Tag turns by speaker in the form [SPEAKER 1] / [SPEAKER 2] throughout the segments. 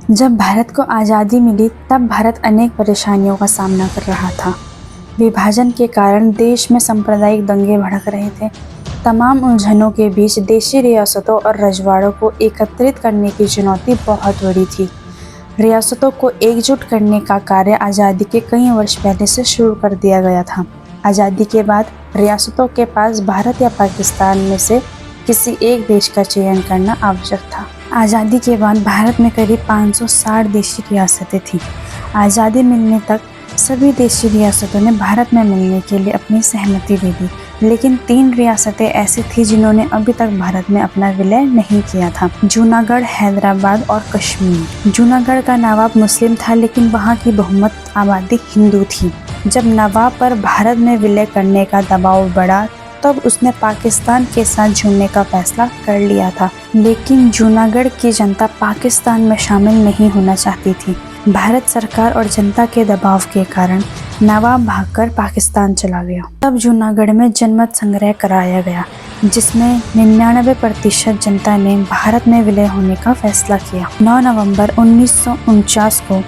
[SPEAKER 1] जब भारत को आज़ादी मिली तब भारत अनेक परेशानियों का सामना कर रहा था। विभाजन के कारण देश में सांप्रदायिक दंगे भड़क रहे थे। तमाम उलझनों के बीच देशी रियासतों और रजवाड़ों को एकत्रित करने की चुनौती बहुत बड़ी थी। रियासतों को एकजुट करने का कार्य आज़ादी के कई वर्ष पहले से शुरू कर दिया गया था। आज़ादी के बाद रियासतों के पास भारत या पाकिस्तान में से किसी एक देश का चयन करना आवश्यक था। आज़ादी के बाद भारत में करीब 560 देशी रियासतें थीं। आज़ादी मिलने तक सभी देशी रियासतों ने भारत में मिलने के लिए अपनी सहमति दे दी, लेकिन 3 रियासतें ऐसी थीं जिन्होंने अभी तक भारत में अपना विलय नहीं किया था: जूनागढ़, हैदराबाद और कश्मीर। जूनागढ़ का नवाब मुस्लिम था, लेकिन वहाँ की बहुमत आबादी हिंदू थी। जब नवाब पर भारत में विलय करने का दबाव बढ़ा तब उसने पाकिस्तान के साथ जुड़ने का फैसला कर लिया था, लेकिन जूनागढ़ की जनता पाकिस्तान में शामिल नहीं होना चाहती थी। भारत सरकार और जनता के दबाव के कारण नवाब भागकर पाकिस्तान चला गया। तब जूनागढ़ में जनमत संग्रह कराया गया, जिसमें 99% जनता ने भारत में विलय होने का फैसला किया। 9 नवंबर 1949 को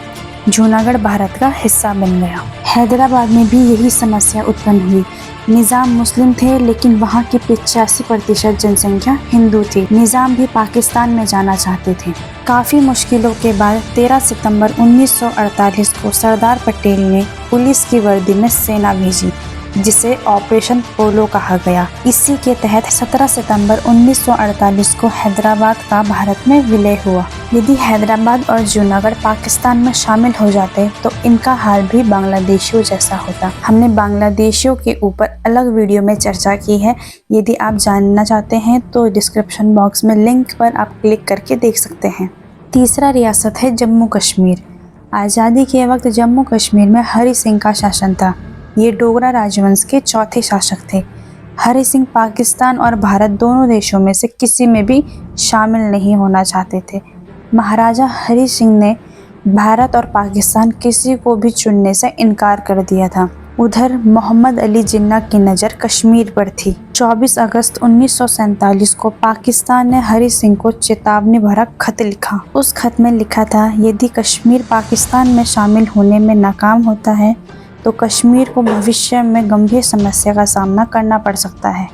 [SPEAKER 1] जूनागढ़ भारत का हिस्सा बन गया। हैदराबाद में भी यही समस्या उत्पन्न हुई। निज़ाम मुस्लिम थे, लेकिन वहाँ की 85% जनसंख्या हिंदू थी। निज़ाम भी पाकिस्तान में जाना चाहते थे। काफ़ी मुश्किलों के बाद 13 सितंबर 1948 को सरदार पटेल ने पुलिस की वर्दी में सेना भेजी, जिसे ऑपरेशन पोलो कहा गया। इसी के तहत 17 सितंबर 1948 को हैदराबाद का भारत में विलय हुआ। यदि हैदराबाद और जूनागढ़ पाकिस्तान में शामिल हो जाते तो इनका हाल भी बांग्लादेशियों जैसा होता। हमने बांग्लादेशियों के ऊपर अलग वीडियो में चर्चा की है। यदि आप जानना चाहते हैं तो डिस्क्रिप्शन बॉक्स में लिंक पर आप क्लिक करके देख सकते हैं। तीसरा रियासत है जम्मू कश्मीर। आज़ादी के वक्त जम्मू कश्मीर में हरि सिंह का शासन था। ये डोगरा राजवंश के चौथे शासक थे। हरि सिंह पाकिस्तान और भारत दोनों देशों में से किसी में भी शामिल नहीं होना चाहते थे। महाराजा हरि सिंह ने भारत और पाकिस्तान किसी को भी चुनने से इनकार कर दिया था। उधर मोहम्मद अली जिन्ना की नज़र कश्मीर पर थी। 24 अगस्त 1947 को पाकिस्तान ने हरि सिंह को चेतावनी भरा खत लिखा। उस खत में लिखा था, यदि कश्मीर पाकिस्तान में शामिल होने में नाकाम होता है तो कश्मीर को भविष्य में गंभीर समस्या का सामना करना पड़ सकता है।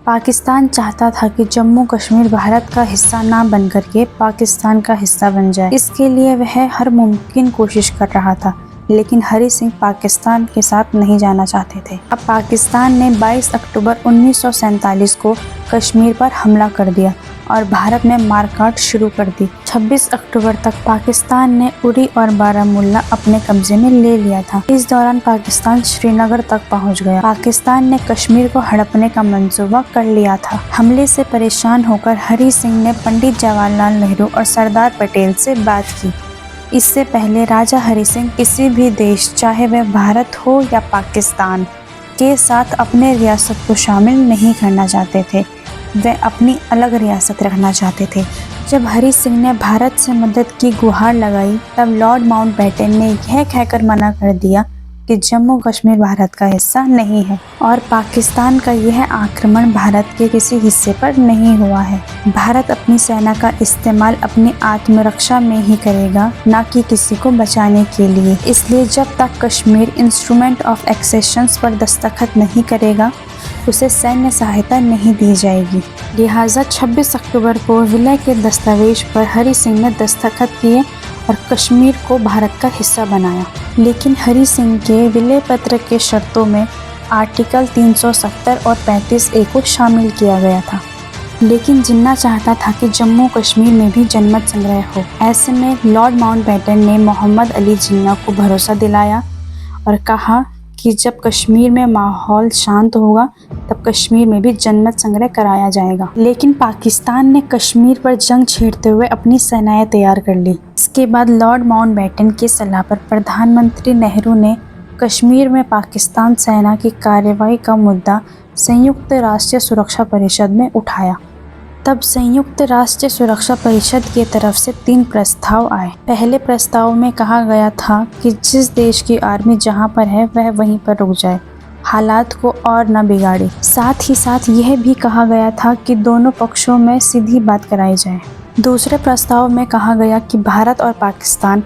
[SPEAKER 1] पाकिस्तान चाहता था कि जम्मू कश्मीर भारत का हिस्सा ना बनकर के पाकिस्तान का हिस्सा बन जाए। इसके लिए वह हर मुमकिन कोशिश कर रहा था, लेकिन हरि सिंह पाकिस्तान के साथ नहीं जाना चाहते थे। अब पाकिस्तान ने 22 अक्टूबर 1947 को कश्मीर पर हमला कर दिया और भारत में मारकाट शुरू कर दी। 26 अक्टूबर तक पाकिस्तान ने उरी और बारामूला अपने कब्जे में ले लिया था। इस दौरान पाकिस्तान श्रीनगर तक पहुंच गया। पाकिस्तान ने कश्मीर को हड़पने का मंसूबा कर लिया था। हमले से परेशान होकर हरि सिंह ने पंडित जवाहरलाल नेहरू और सरदार पटेल से बात की। इससे पहले राजा हरि सिंह किसी भी देश, चाहे वह भारत हो या पाकिस्तान, के साथ अपने रियासत को शामिल नहीं करना चाहते थे। वे अपनी अलग रियासत रखना चाहते थे। जब हरि सिंह ने भारत से मदद की गुहार लगाई तब लॉर्ड माउंटबेटन ने यह कहकर मना कर दिया कि जम्मू कश्मीर भारत का हिस्सा नहीं है और पाकिस्तान का यह आक्रमण भारत के किसी हिस्से पर नहीं हुआ है। भारत अपनी सेना का इस्तेमाल अपनी आत्मरक्षा में ही करेगा, ना कि किसी को बचाने के लिए। इसलिए जब तक कश्मीर इंस्ट्रूमेंट ऑफ एक्सेशंस पर दस्तखत नहीं करेगा उसे सैन्य सहायता नहीं दी जाएगी। लिहाजा 26 अक्टूबर को विलय के दस्तावेज पर हरि सिंह ने दस्तखत किए और कश्मीर को भारत का हिस्सा बनाया। लेकिन हरि सिंह के विलय पत्र के शर्तों में आर्टिकल 370 और 35A को शामिल किया गया था। लेकिन जिन्ना चाहता था कि जम्मू कश्मीर में भी जनमत संग्रह हो। ऐसे में लॉर्ड माउंटबेटन ने मोहम्मद अली जिन्ना को भरोसा दिलाया और कहा कि जब कश्मीर में माहौल शांत होगा तब कश्मीर में भी जनमत संग्रह कराया जाएगा। लेकिन पाकिस्तान ने कश्मीर पर जंग छेड़ते हुए अपनी सेनाएं तैयार कर ली। इसके बाद लॉर्ड माउंटबेटन की सलाह पर प्रधानमंत्री नेहरू ने कश्मीर में पाकिस्तान सेना की कार्रवाई का मुद्दा संयुक्त राष्ट्र सुरक्षा परिषद में उठाया। तब संयुक्त राष्ट्र सुरक्षा परिषद की तरफ से 3 प्रस्ताव आए। पहले प्रस्ताव में कहा गया था कि जिस देश की आर्मी जहां पर है वह वहीं पर रुक जाए, हालात को और न बिगाड़े। साथ ही साथ यह भी कहा गया था कि दोनों पक्षों में सीधी बात कराई जाए। दूसरे प्रस्ताव में कहा गया कि भारत और पाकिस्तान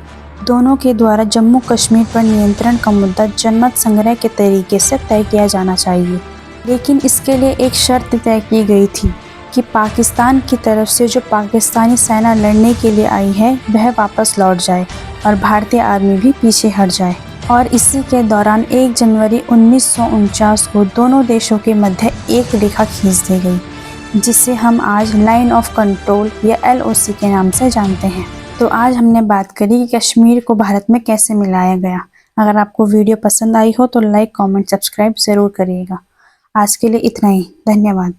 [SPEAKER 1] दोनों के द्वारा जम्मू कश्मीर पर नियंत्रण का मुद्दा जनमत संग्रह के तरीके से तय किया जाना चाहिए, लेकिन इसके लिए एक शर्त तय की गई थी कि पाकिस्तान की तरफ से जो पाकिस्तानी सेना लड़ने के लिए आई है वह वापस लौट जाए और भारतीय आर्मी भी पीछे हट जाए। और इसी के दौरान 1 जनवरी 1949 को दोनों देशों के मध्य एक रेखा खींच दी गई, जिसे हम आज लाइन ऑफ कंट्रोल या LOC के नाम से जानते हैं। तो आज हमने बात करी कि कश्मीर को भारत में कैसे मिलाया गया। अगर आपको वीडियो पसंद आई हो तो लाइक, कमेंट, सब्सक्राइब ज़रूर करिएगा। आज के लिए इतना ही। धन्यवाद।